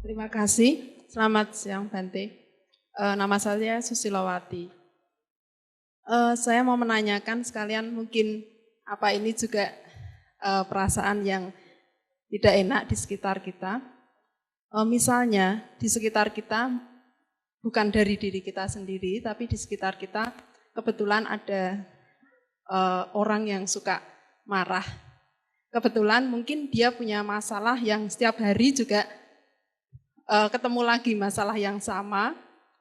Terima kasih. Selamat siang Bante. Nama saya Susilowati. Saya mau menanyakan sekalian mungkin apa ini juga perasaan yang tidak enak di sekitar kita. Misalnya di sekitar kita bukan dari diri kita sendiri, tapi di sekitar kita kebetulan ada orang yang suka marah. Kebetulan mungkin dia punya masalah yang setiap hari juga ketemu lagi masalah yang sama,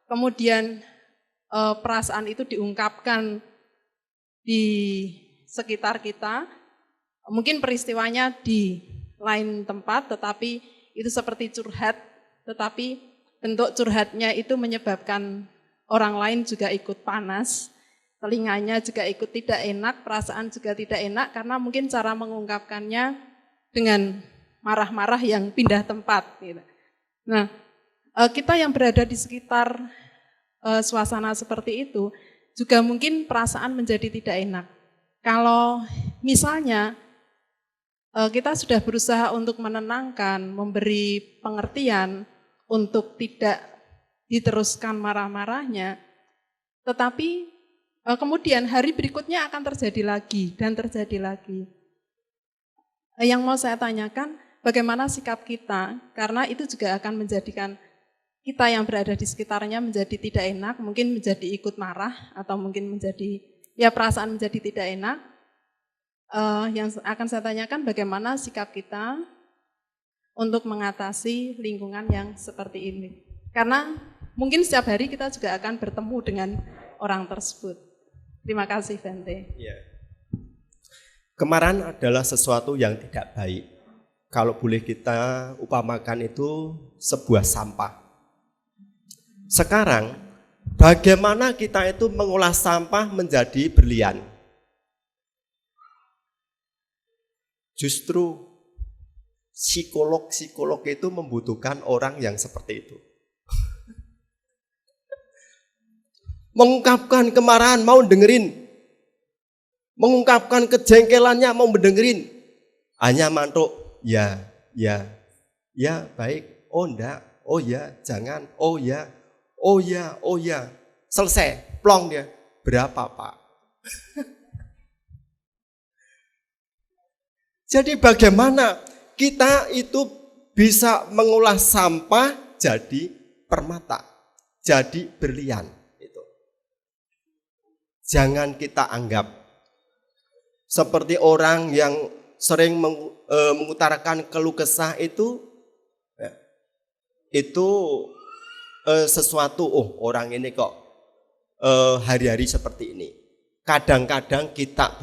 kemudian perasaan itu diungkapkan di sekitar kita, mungkin peristiwanya di lain tempat, tetapi itu seperti curhat, tetapi bentuk curhatnya itu menyebabkan orang lain juga ikut panas, telinganya juga ikut tidak enak, perasaan juga tidak enak, karena mungkin cara mengungkapkannya dengan marah-marah yang pindah tempat. Gitu. Nah, kita yang berada di sekitar suasana seperti itu juga mungkin perasaan menjadi tidak enak. Kalau misalnya kita sudah berusaha untuk menenangkan, memberi pengertian untuk tidak diteruskan marah-marahnya, tetapi kemudian hari berikutnya akan terjadi lagi dan terjadi lagi. Yang mau saya tanyakan, bagaimana sikap kita, karena itu juga akan menjadikan kita yang berada di sekitarnya menjadi tidak enak, mungkin menjadi ikut marah, atau mungkin menjadi, ya perasaan menjadi tidak enak. Yang akan saya tanyakan bagaimana sikap kita untuk mengatasi lingkungan yang seperti ini. Karena mungkin setiap hari kita juga akan bertemu dengan orang tersebut. Terima kasih, Bante. Ya. Kemarahan adalah sesuatu yang tidak baik. Kalau boleh kita upamakan itu sebuah sampah. Sekarang, bagaimana kita itu mengolah sampah menjadi berlian? Justru psikolog itu membutuhkan orang yang seperti itu. Mengungkapkan kemarahan, mau dengerin. Mengungkapkan kejengkelannya, mau mendengerin. Hanya mantuk. Ya, baik, oh enggak, oh ya, jangan, oh ya, selesai, plong dia, berapa Pak? Jadi bagaimana kita itu bisa mengolah sampah jadi permata, jadi berlian. Itu. Jangan kita anggap seperti orang yang sering mengutarakan keluh kesah itu sesuatu, orang ini kok hari-hari seperti ini. Kadang-kadang kita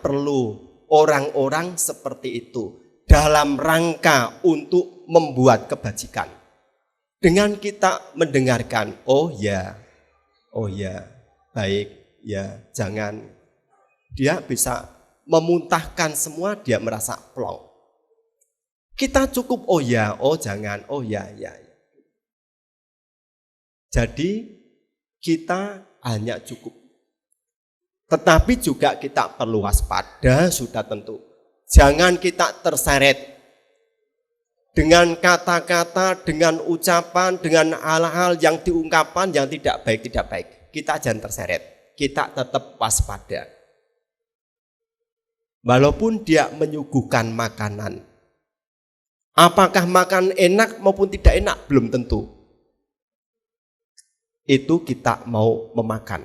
perlu orang-orang seperti itu dalam rangka untuk membuat kebajikan. Dengan kita mendengarkan, oh ya, baik, ya, jangan. Dia bisa memuntahkan semua, dia merasa plong. Kita cukup oh ya, oh jangan, oh ya. Jadi kita hanya cukup. Tetapi juga kita perlu waspada, sudah tentu. Jangan kita terseret dengan kata-kata, dengan ucapan, dengan hal-hal yang diungkapkan yang tidak baik. Kita jangan terseret. Kita tetap waspada. Walaupun dia menyuguhkan makanan. Apakah makan enak maupun tidak enak? Belum tentu. Itu kita mau memakan.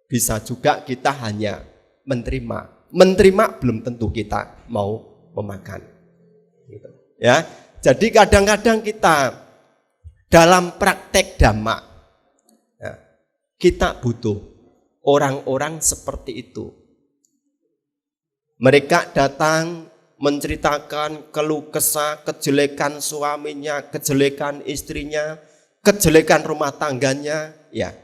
Bisa juga kita hanya menerima. Menerima belum tentu kita mau memakan. Gitu. Ya. Jadi kadang-kadang kita dalam praktek dhamma, ya, kita butuh orang-orang seperti itu. Mereka datang menceritakan keluh kesah, kejelekan suaminya, kejelekan istrinya, kejelekan rumah tangganya, ya.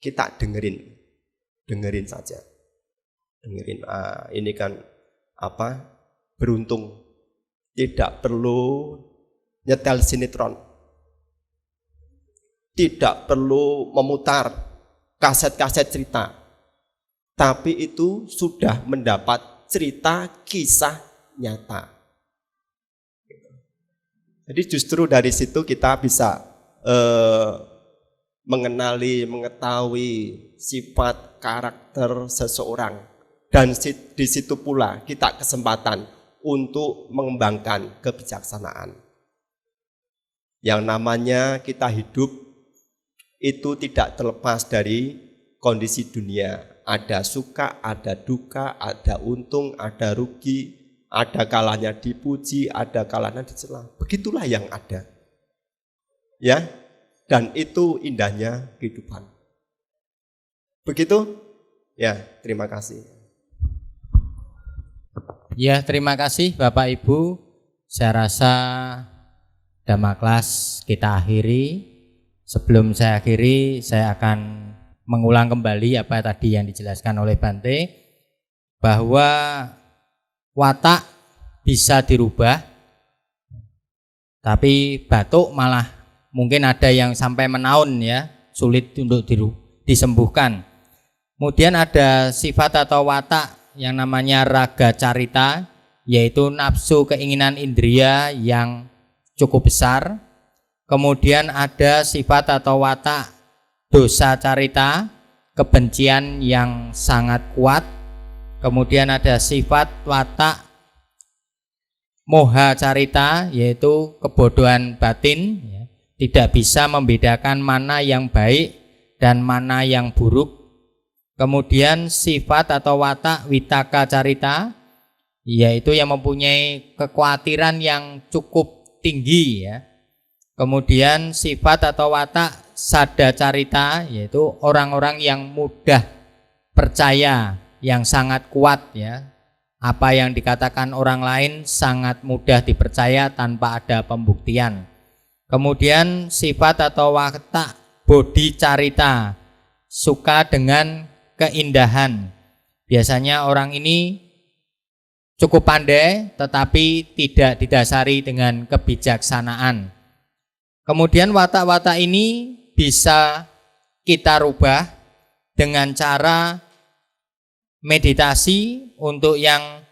Kita dengerin saja. Ini kan beruntung, tidak perlu nyetel sinetron, tidak perlu memutar kaset-kaset cerita, tapi itu sudah mendapat cerita kisah nyata. Jadi justru dari situ kita bisa mengetahui sifat karakter seseorang. Dan di situ pula kita kesempatan untuk mengembangkan kebijaksanaan. Yang namanya kita hidup itu tidak terlepas dari kondisi dunia. Ada suka, ada duka, ada untung, ada rugi, ada kalanya dipuji, ada kalanya dicela. Begitulah yang ada. Ya, dan itu indahnya kehidupan. Begitu? Ya, terima kasih. Ya, terima kasih Bapak Ibu. Saya rasa Dhamma kelas kita akhiri. Sebelum saya akhiri, saya akan mengulang kembali apa tadi yang dijelaskan oleh Bante, bahwa watak bisa dirubah, tapi batuk malah mungkin ada yang sampai menaun ya, sulit untuk disembuhkan. Kemudian ada sifat atau watak yang namanya raga carita, yaitu nafsu keinginan indria yang cukup besar. Kemudian ada sifat atau watak dosa carita, kebencian yang sangat kuat. Kemudian ada sifat watak moha carita, yaitu kebodohan batin, ya. Tidak bisa membedakan mana yang baik dan mana yang buruk. Kemudian sifat atau watak vitaka carita, yaitu yang mempunyai kekhawatiran yang cukup tinggi ya. Kemudian sifat atau watak sada carita, yaitu orang-orang yang mudah percaya, yang sangat kuat ya. Apa yang dikatakan orang lain sangat mudah dipercaya tanpa ada pembuktian. Kemudian sifat atau watak bodhi carita, suka dengan keindahan. Biasanya orang ini cukup pandai tetapi tidak didasari dengan kebijaksanaan. Kemudian watak-watak ini bisa kita rubah dengan cara meditasi untuk yang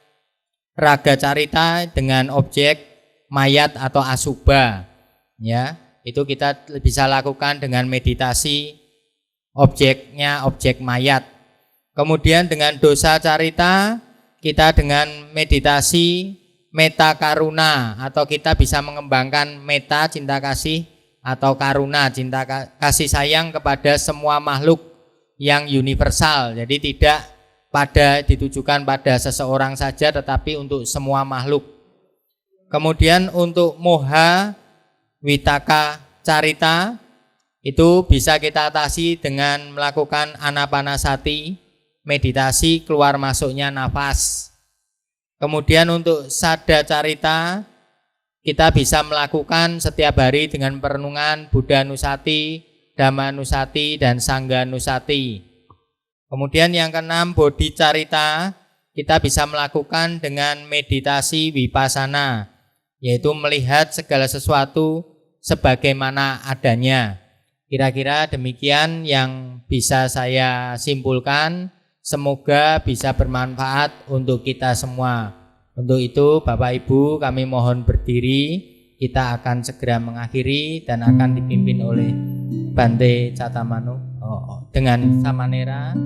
raga carita dengan objek mayat atau asubha ya. Itu kita bisa lakukan dengan meditasi objeknya objek mayat. Kemudian dengan dosa carita kita dengan meditasi meta karuna, atau kita bisa mengembangkan meta cinta kasih atau karuna cinta kasih sayang kepada semua makhluk yang universal. Jadi tidak ditujukan pada seseorang saja tetapi untuk semua makhluk. Kemudian untuk moha vitaka carita itu bisa kita atasi dengan melakukan anapanasati, meditasi keluar masuknya nafas. Kemudian untuk sada carita kita bisa melakukan setiap hari dengan perenungan Buddha Nusati, Dhamma Nusati, dan Sangha Nusati. Kemudian yang keenam bodhi carita kita bisa melakukan dengan meditasi vipassana, yaitu melihat segala sesuatu sebagaimana adanya. Kira-kira demikian yang bisa saya simpulkan. Semoga bisa bermanfaat untuk kita semua. Untuk itu Bapak Ibu kami mohon berdiri. Kita akan segera mengakhiri dan akan dipimpin oleh Bante Catamano dengan Samanera.